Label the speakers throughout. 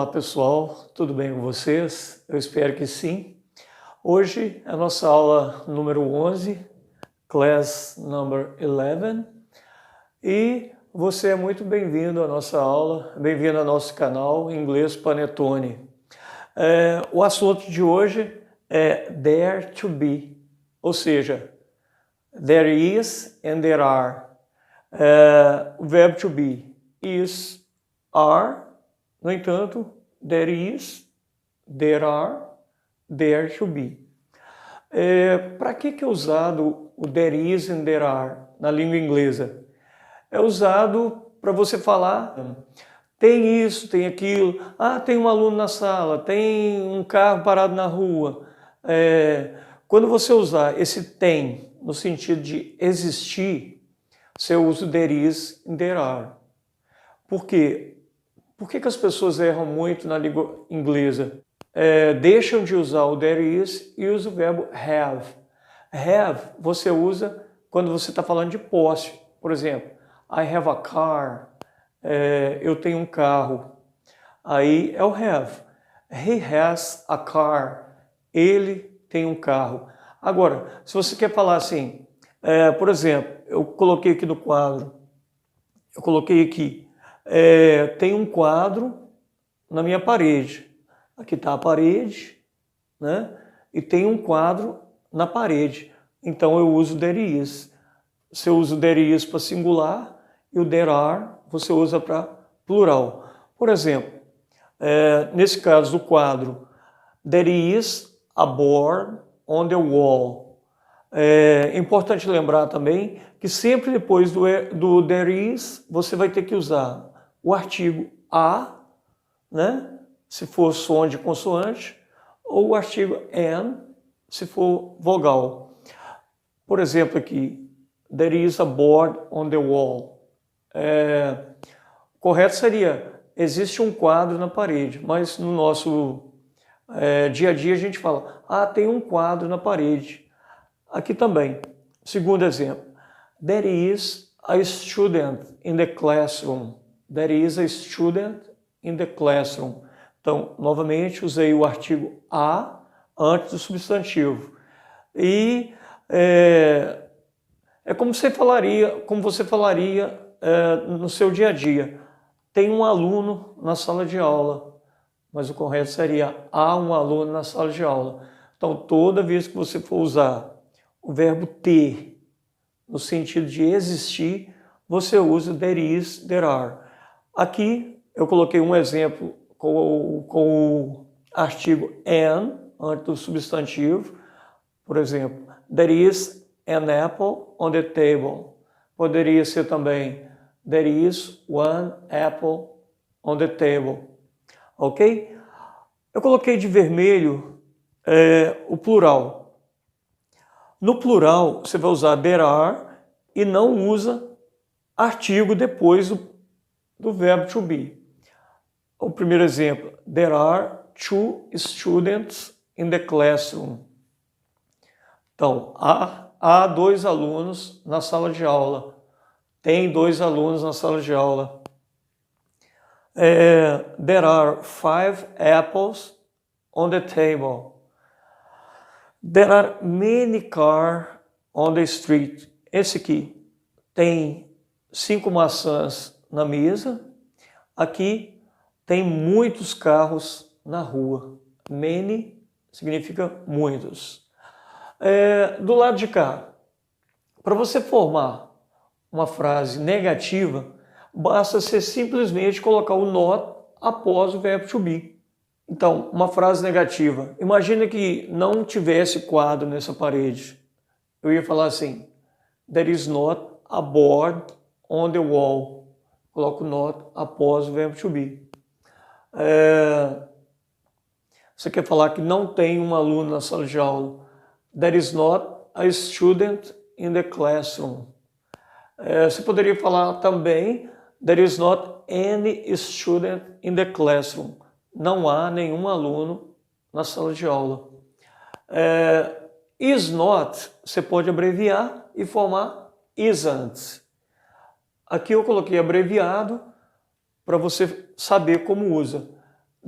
Speaker 1: Olá pessoal, tudo bem com vocês? Eu espero que sim. Hoje é a nossa aula número 11, class number 11, e você é muito bem-vindo à nossa aula, bem-vindo ao nosso canal Inglês Panetone. O assunto de hoje é there to be, ou seja, there is and there are. O verbo to be is, are. No entanto, there is, there are, there to be. Para que é usado o there is and there are na língua inglesa? É usado para você falar, tem isso, tem aquilo, tem um aluno na sala, tem um carro parado na rua. Quando você usar esse tem no sentido de existir, você usa o there is and there are. Por quê? Por que as pessoas erram muito na língua inglesa? Deixam de usar o there is e usam o verbo have. Have você usa quando você está falando de posse. Por exemplo, I have a car. Eu tenho um carro. Aí é o have. He has a car. Ele tem um carro. Agora, se você quer falar assim, por exemplo, eu coloquei aqui no quadro, tem um quadro na minha parede. Aqui está a parede, né? E tem um quadro na parede. Então eu uso there is. Você usa o there is para singular e o there are você usa para plural. Por exemplo, nesse caso do quadro, there is a board on the wall. É importante lembrar também que sempre depois do there is você vai ter que usar o artigo a, né? Se for som de consoante, ou o artigo an, se for vogal. Por exemplo aqui, there is a board on the wall. Correto seria, existe um quadro na parede, mas no nosso dia a dia a gente fala, tem um quadro na parede. Aqui também, segundo exemplo, there is a student in the classroom. There is a student in the classroom. Então, novamente, usei o artigo a antes do substantivo. E como você falaria no seu dia a dia. Tem um aluno na sala de aula, mas o correto seria há um aluno na sala de aula. Então, toda vez que você for usar o verbo ter no sentido de existir, você usa there is, there are. Aqui eu coloquei um exemplo com o artigo an antes do substantivo. Por exemplo, there is an apple on the table. Poderia ser também there is one apple on the table. Ok? Eu coloquei de vermelho o plural. No plural, você vai usar there are e não usa artigo depois do verbo to be. O primeiro exemplo, there are two students in the classroom. Então, há dois alunos na sala de aula. Tem dois alunos na sala de aula. There are 5 apples on the table. There are many cars on the street. Esse aqui tem 5 maçãs na mesa. Aqui tem muitos carros na rua. Many significa muitos. Do lado de cá, para você formar uma frase negativa, basta você simplesmente colocar o not após o verbo to be. Então, uma frase negativa. Imagina que não tivesse quadro nessa parede. Eu ia falar assim, there is not a board on the wall. Coloco not após o verbo to be. Você quer falar que não tem um aluno na sala de aula. There is not a student in the classroom. Você poderia falar também, there is not any student in the classroom. Não há nenhum aluno na sala de aula. Is not, você pode abreviar e formar isn't. Aqui eu coloquei abreviado para você saber como usa.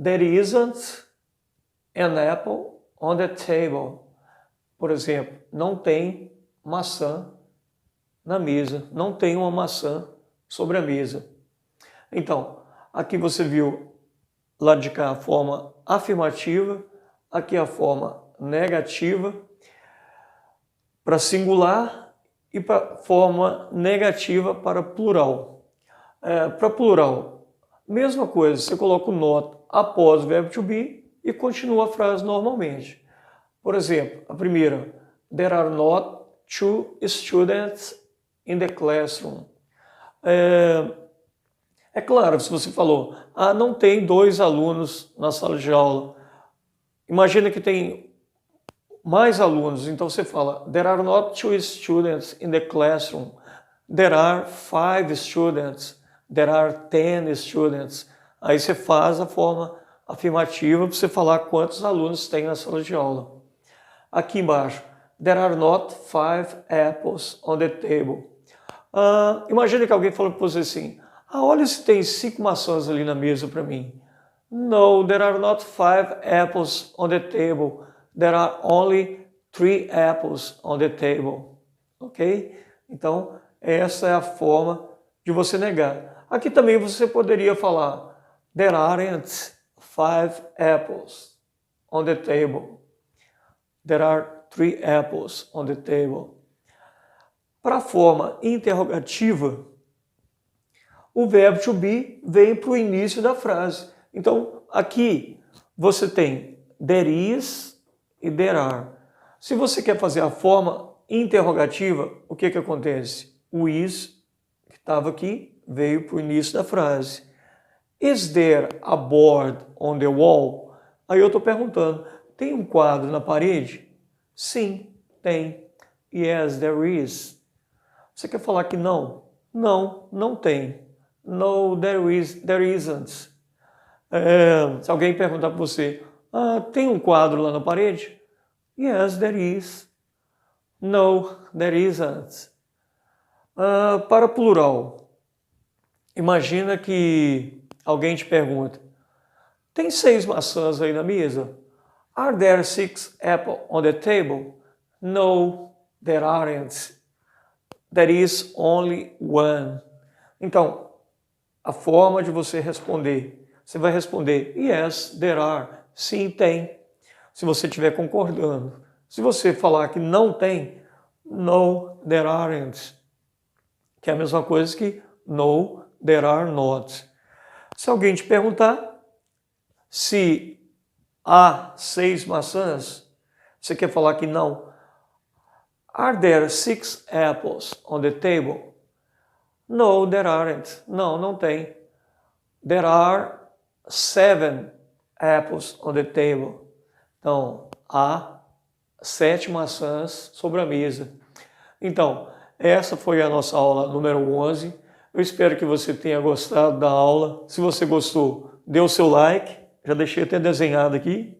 Speaker 1: There isn't an apple on the table. Por exemplo, não tem maçã na mesa. Não tem uma maçã sobre a mesa. Então, aqui você viu lá de cá a forma afirmativa, aqui a forma negativa, para singular e para forma negativa para plural. Para plural, mesma coisa, você coloca o not após o verbo to be e continua a frase normalmente. Por exemplo, a primeira, there are not two students in the classroom. É claro, se você falou, não tem 2 alunos na sala de aula. Imagina que tem mais alunos, então você fala, there are not 2 students in the classroom. There are 5 students. There are 10 students. Aí você faz a forma afirmativa para você falar quantos alunos tem na sala de aula. Aqui embaixo, there are not 5 apples on the table. Imagina que alguém falou para você assim, olha se tem 5 maçãs ali na mesa para mim. No, there are not 5 apples on the table. There are only 3 apples on the table. Ok? Então, essa é a forma de você negar. Aqui também você poderia falar, there aren't 5 apples on the table. There are 3 apples on the table. Para a forma interrogativa, o verbo to be vem para o início da frase. Então, aqui você tem there is e there are. Se você quer fazer a forma interrogativa, o que acontece? O is, que estava aqui, veio para o início da frase. Is there a board on the wall? Aí eu estou perguntando, tem um quadro na parede? Sim, tem. Yes, there is. Você quer falar que não? Não, não tem. No, there isn't. Se alguém perguntar para você, tem um quadro lá na parede? Yes, there is. No, there isn't. Para plural, imagina que alguém te pergunta, tem 6 maçãs aí na mesa? Are there 6 apples on the table? No, there aren't. There is only one. Então, a forma de você responder, você vai responder, yes, there are. Sim, tem. Se você estiver concordando. Se você falar que não tem, no, there aren't. Que é a mesma coisa que no, there are not. Se alguém te perguntar se há 6 maçãs, você quer falar que não. Are there 6 apples on the table? No, there aren't. Não, não tem. There are 7 apples on the table. Então, há 7 maçãs sobre a mesa. Então, essa foi a nossa aula número 11. Eu espero que você tenha gostado da aula. Se você gostou, dê o seu like. Já deixei até desenhado aqui.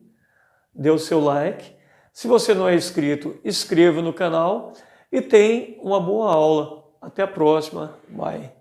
Speaker 1: Dê o seu like. Se você não é inscrito, inscreva no canal. E tenha uma boa aula. Até a próxima. Bye.